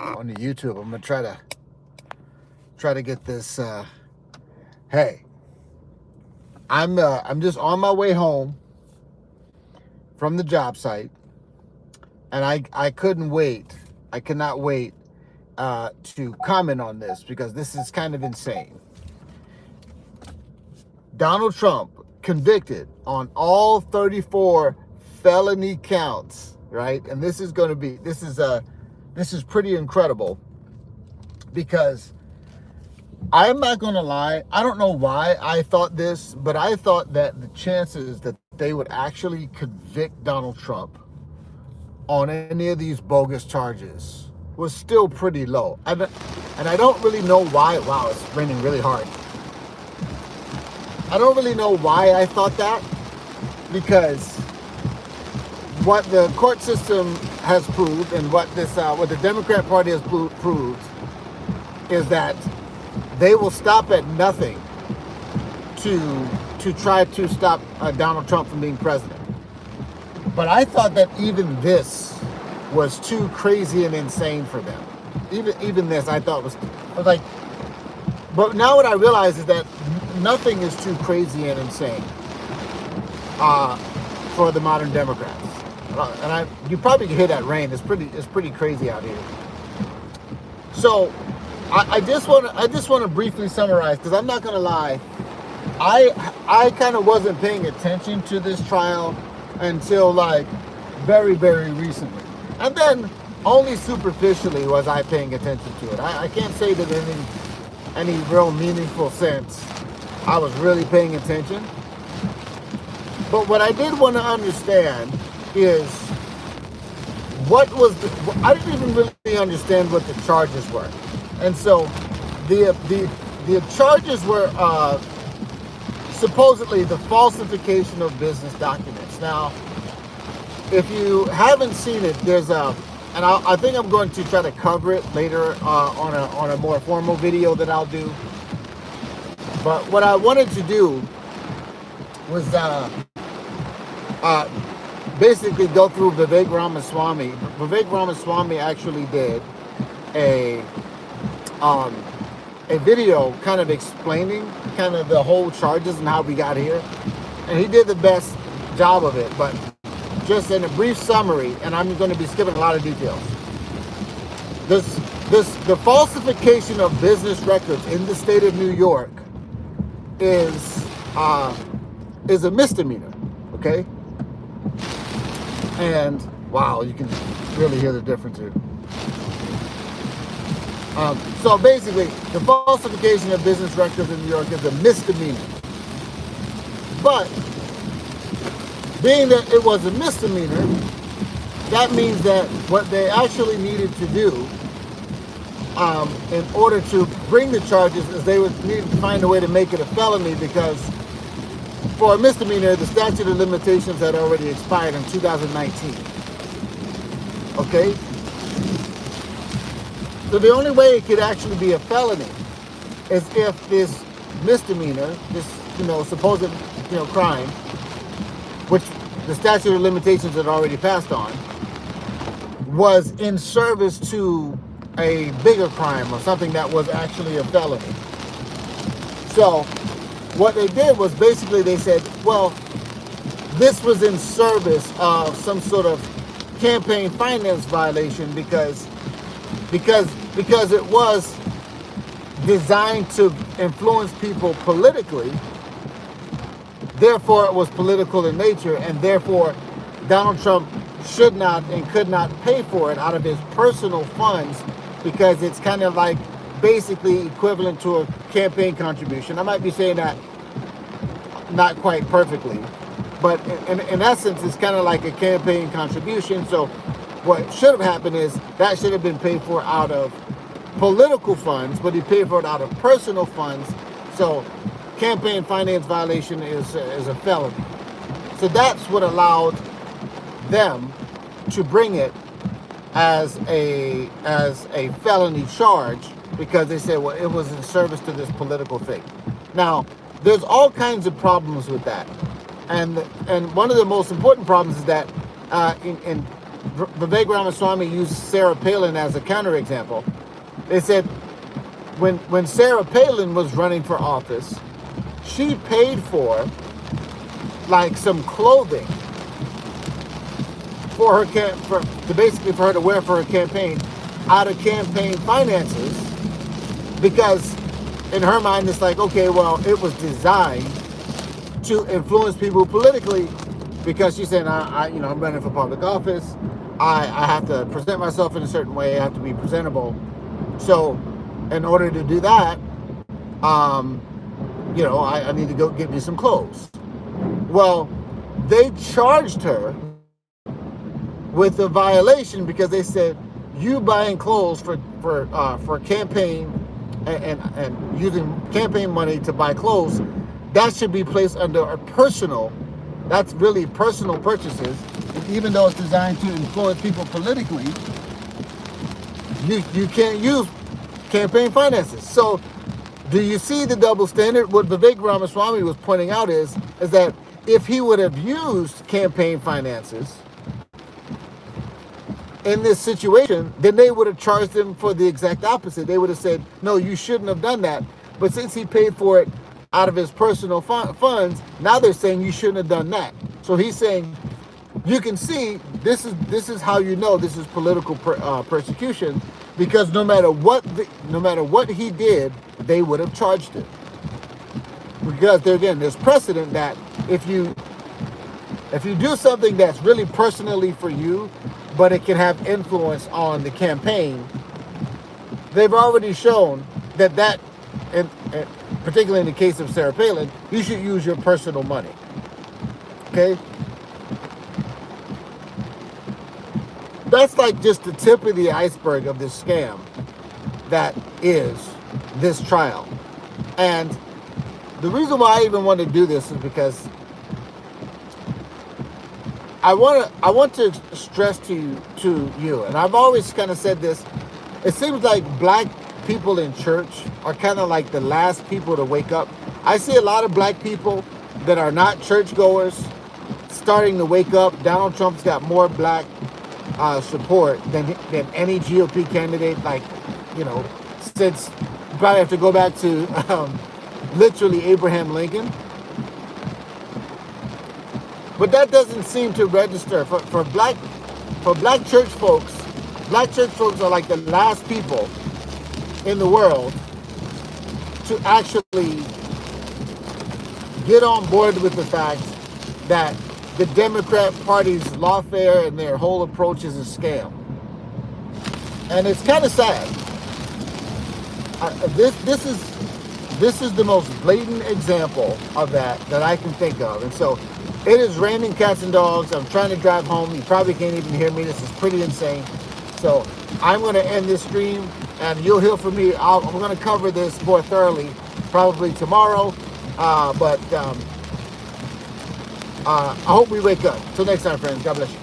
on the YouTube. I'm gonna try to get this. Hey, I'm just on my way home from the job site, and I couldn't wait. I cannot wait to comment on this because this is kind of insane. Donald Trump convicted on all 34 felony counts, right? And this is pretty incredible because I'm not going to lie. I don't know why I thought this, but I thought that the chances that they would actually convict Donald Trump on any of these bogus charges was still pretty low. And I don't really know why. Wow, it's raining really hard. I don't really know why I thought that, because what the court system has proved and what the Democrat Party has proved is that they will stop at nothing to try to stop Donald Trump from being president. But I thought that even this was too crazy and insane for them. Even this I thought was like, but now what I realize is that nothing is too crazy and insane for the modern Democrats. And you probably can hear that rain. It's pretty crazy out here. So I just want to briefly summarize, because I'm not going to lie, I kind of wasn't paying attention to this trial until like very, very recently, and then only superficially was I paying attention to it. I can't say that in any real meaningful sense I was really paying attention. But what I did want to understand is I didn't even really understand what the charges were. And so the charges were supposedly the falsification of business documents. Now, if you haven't seen it, there's I think I'm going to try to cover it later on a more formal video that I'll do. But what I wanted to do was basically go through Vivek Ramaswamy. Vivek Ramaswamy actually did a video kind of explaining kind of the whole charges and how we got here. And he did the best job of it, but just in a brief summary, and I'm going to be skipping a lot of details. The falsification of business records in the state of New York is a misdemeanor, okay? And wow, you can really hear the difference here. So basically, the falsification of business records in New York is a misdemeanor. But being that it was a misdemeanor, that means that what they actually needed to do in order to bring the charges is they would need to find a way to make it a felony, because for a misdemeanor, the statute of limitations had already expired in 2019. Okay? So the only way it could actually be a felony is if this misdemeanor, this supposed crime, which the statute of limitations had already passed on, was in service to a bigger crime or something that was actually a felony. So what they did was basically they said, well, this was in service of some sort of campaign finance violation because it was designed to influence people politically. Therefore, it was political in nature, and therefore Donald Trump should not and could not pay for it out of his personal funds, because it's kind of like basically equivalent to a campaign contribution. I might be saying that not quite perfectly, but in essence, it's kind of like a campaign contribution. So what should have happened is that should have been paid for out of political funds, but he paid for it out of personal funds. So campaign finance violation is a felony. So that's what allowed them to bring it as a felony charge, because they said, well, it was in service to this political thing. Now, there's all kinds of problems with that, and one of the most important problems is that Vivek Ramaswamy used Sarah Palin as a counterexample. They said when Sarah Palin was running for office, she paid for like some clothing for her basically for her to wear for her campaign out of campaign finances, because in her mind it's like, okay, well, it was designed to influence people politically, because she's saying, I'm running for public office. I have to present myself in a certain way. I have to be presentable. So in order to do that, I need to go get me some clothes. Well, they charged her with a violation because they said, you buying clothes for campaign and using campaign money to buy clothes, that should be placed under a personal. That's really personal purchases. And even though it's designed to influence people politically, you can't use campaign finances. So do you see the double standard? What Vivek Ramaswamy was pointing out is that if he would have used campaign finances in this situation, then they would have charged him for the exact opposite. They would have said, no, you shouldn't have done that. But since he paid for it out of his personal funds, now they're saying you shouldn't have done that. So he's saying, you can see this is how you know this is political persecution, because no matter what he did, they would have charged him. Because there's precedent that if you do something that's really personally for you, but it can have influence on the campaign, they've already shown that and particularly in the case of Sarah Palin, you should use your personal money. Okay? That's like just the tip of the iceberg of this scam that is this trial. And the reason why I even want to do this is because I want to stress to you, and I've always kind of said this, it seems like black people in church are kind of like the last people to wake up. I see a lot of black people that are not churchgoers starting to wake up. Donald Trump's got more black support than any GOP candidate, since you probably have to go back to literally Abraham Lincoln. But that doesn't seem to register for black church folks. Black church folks are like the last people in the world to actually get on board with the fact that the Democrat Party's lawfare and their whole approach is a scam. And it's kind of sad. This is the most blatant example of that I can think of. And so it is raining cats and dogs. I'm trying to drive home. You probably can't even hear me. This is pretty insane. So I'm going to end this stream, and you'll hear from me. I'm going to cover this more thoroughly probably tomorrow. But I hope we wake up. Till next time, friends. God bless you.